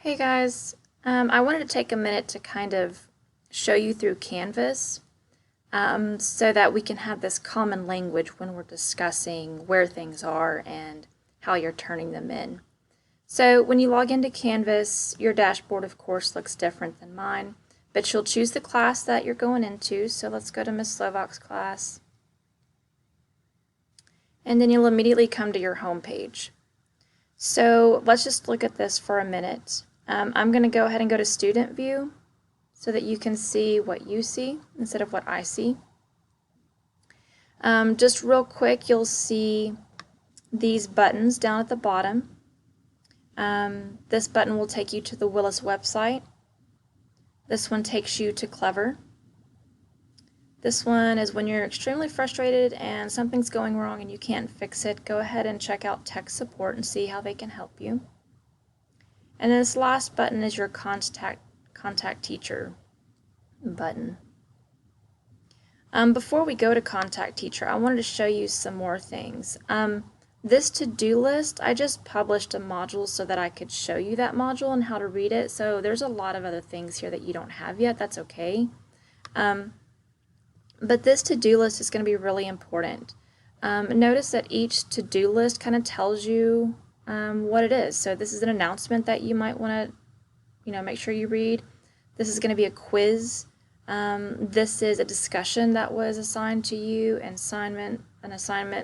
Hey guys, I wanted to take a minute to kind of show you through Canvas so that we can have this common language when we're discussing where things are and how you're turning them in. So when you log into Canvas, your dashboard of course looks different than mine, but you'll choose the class that you're going into. So let's go to Ms. Slovak's class. And then you'll immediately come to your home page. So let's just look at this for a minute. I'm going to go ahead and go to Student View so that you can see what you see instead of what I see. Just real quick, you'll see these buttons down at the bottom. This button will take you to the Willis website. This one takes you to Clever. This one is when you're extremely frustrated and something's going wrong and you can't fix it. Go ahead and check out tech support and see how they can help you. And this last button is your contact teacher button. Before we go to contact teacher, I wanted to show you some more things. This to-do list, I just published a module so that I could show you that module and how to read it. So there's a lot of other things here that you don't have yet. That's okay. But this to-do list is going to be really important. Notice that each to-do list kind of tells you what it is. So this is an announcement that you might want to, make sure you read. This is going to be a quiz. This is a discussion that was assigned to you, an assignment, and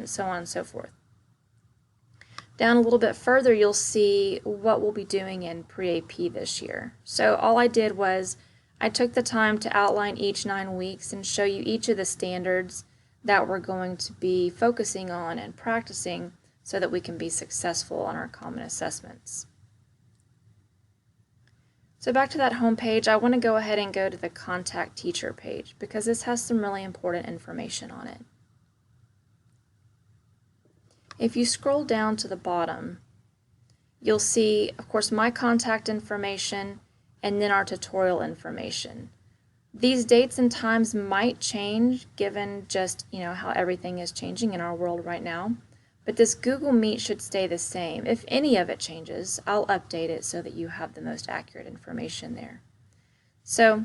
so on and so forth. Down a little bit further, you'll see what we'll be doing in pre-AP this year. So all I did was I took the time to outline each 9 weeks and show you each of the standards that we're going to be focusing on and practicing so that we can be successful on our common assessments. So back to that home page, I want to go ahead and go to the Contact Teacher page because this has some really important information on it. If you scroll down to the bottom, you'll see, of course, my contact information and then our tutorial information. These dates and times might change given just, how everything is changing in our world right now. But this Google Meet should stay the same. If any of it changes, I'll update it so that you have the most accurate information there. So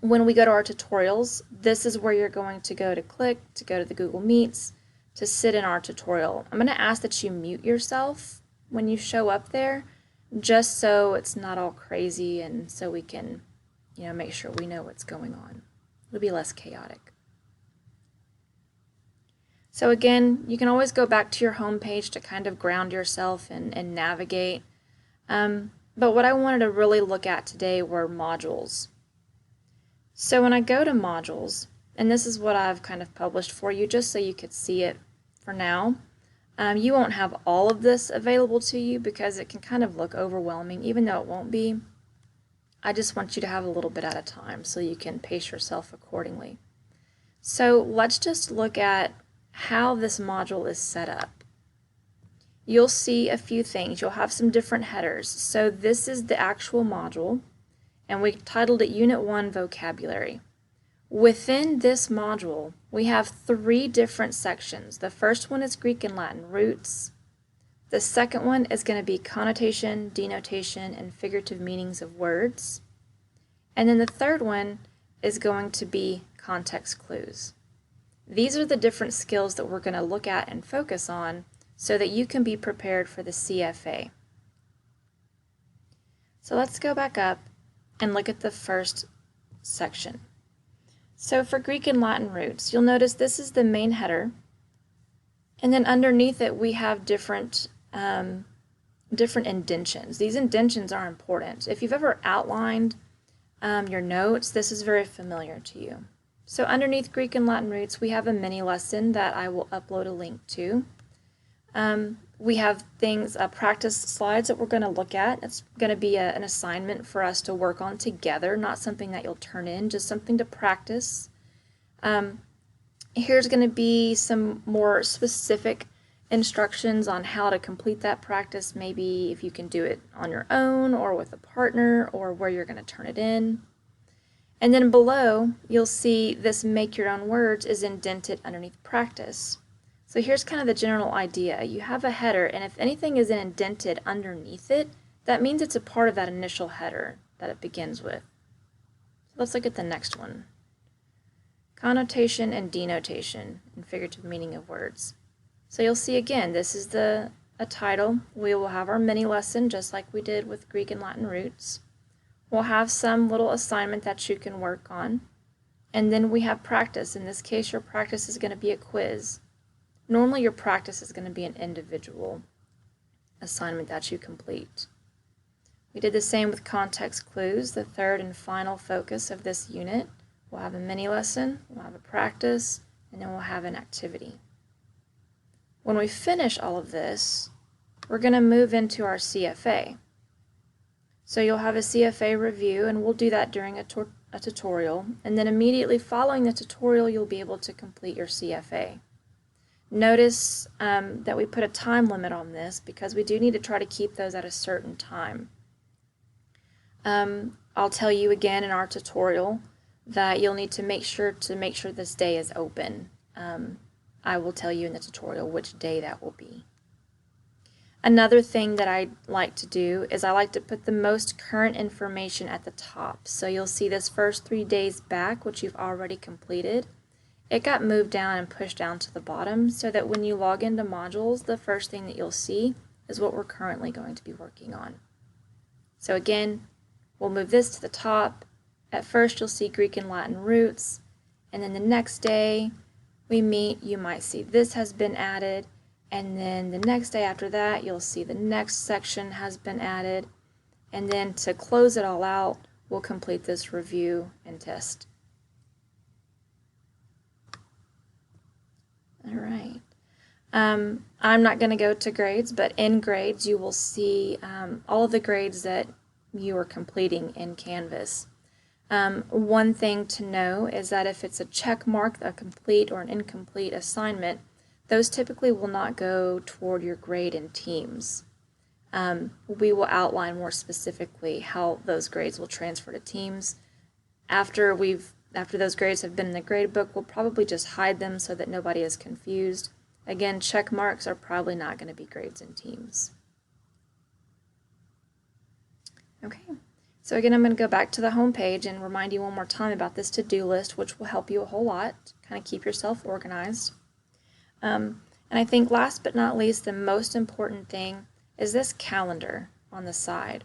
when we go to our tutorials, this is where you're going to go to click to go to the Google Meets to sit in our tutorial. I'm going to ask that you mute yourself when you show up there, just so it's not all crazy and so we can, make sure we know what's going on. It'll be less chaotic. So again, you can always go back to your home page to kind of ground yourself and navigate. But what I wanted to really look at today were modules. So when I go to modules, and this is what I've kind of published for you just so you could see it for now. You won't have all of this available to you because it can kind of look overwhelming, even though it won't be. I just want you to have a little bit at a time so you can pace yourself accordingly. So let's just look at how this module is set up. You'll see a few things. You'll have some different headers. So this is the actual module, and we titled it Unit 1 Vocabulary. Within this module, we have 3 different sections. The first one is Greek and Latin roots. The second one is going to be connotation, denotation, and figurative meanings of words. And then the third one is going to be context clues. These are the different skills that we're going to look at and focus on so that you can be prepared for the CFA. So let's go back up and look at the first section. So for Greek and Latin roots, you'll notice this is the main header, and then underneath it we have different indentions. These indentions are important. If you've ever outlined your notes, this is very familiar to you. So underneath Greek and Latin roots, we have a mini lesson that I will upload a link to. We have practice slides that we're going to look at. It's going to be an assignment for us to work on together, not something that you'll turn in, just something to practice. Here's going to be some more specific instructions on how to complete that practice, maybe if you can do it on your own or with a partner or where you're going to turn it in. And then below, you'll see this make your own words is indented underneath practice. So here's kind of the general idea. You have a header, and if anything is indented underneath it, that means it's a part of that initial header that it begins with. So let's look at the next one. Connotation and denotation and figurative meaning of words. So you'll see again, this is a title. We will have our mini lesson just like we did with Greek and Latin roots. We'll have some little assignment that you can work on. And then we have practice. In this case, your practice is going to be a quiz. Normally your practice is going to be an individual assignment that you complete. We did the same with context clues, the third and final focus of this unit. We'll have a mini lesson, we'll have a practice, and then we'll have an activity. When we finish all of this, we're going to move into our CFA. So you'll have a CFA review, and we'll do that during a tutorial, and then immediately following the tutorial, you'll be able to complete your CFA. Notice that we put a time limit on this because we do need to try to keep those at a certain time. I'll tell you again in our tutorial that you'll need to make sure this day is open. I will tell you in the tutorial which day that will be. Another thing that I like to do is I like to put the most current information at the top. So you'll see this first 3 days back, which you've already completed. It got moved down and pushed down to the bottom so that when you log into modules, the first thing that you'll see is what we're currently going to be working on. So again, we'll move this to the top. At first you'll see Greek and Latin roots, and then the next day we meet, you might see this has been added, and then the next day after that you'll see the next section has been added, and then to close it all out, we'll complete this review and test. All right. I'm not going to go to grades, but in grades you will see all of the grades that you are completing in Canvas. One thing to know is that if it's a check mark, a complete or an incomplete assignment, those typically will not go toward your grade in Teams. We will outline more specifically how those grades will transfer to Teams. After those grades have been in the grade book, we'll probably just hide them so that nobody is confused. Again, check marks are probably not going to be grades in Teams. Okay, so again, I'm going to go back to the home page and remind you one more time about this to-do list, which will help you a whole lot, kind of keep yourself organized. And I think last but not least, the most important thing is this calendar on the side.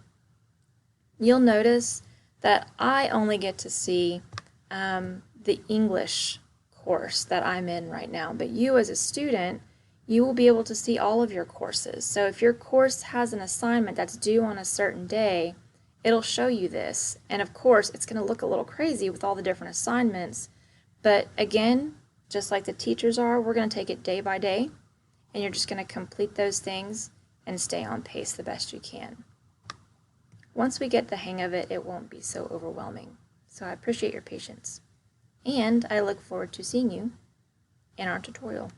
You'll notice that I only get to see the English course that I'm in right now, but you as a student, you will be able to see all of your courses. So if your course has an assignment that's due on a certain day, it'll show you this. And of course, it's going to look a little crazy with all the different assignments, but again, just like the teachers are, we're going to take it day by day, and you're just going to complete those things and stay on pace the best you can. Once we get the hang of it, it won't be so overwhelming. So I appreciate your patience, and I look forward to seeing you in our tutorial.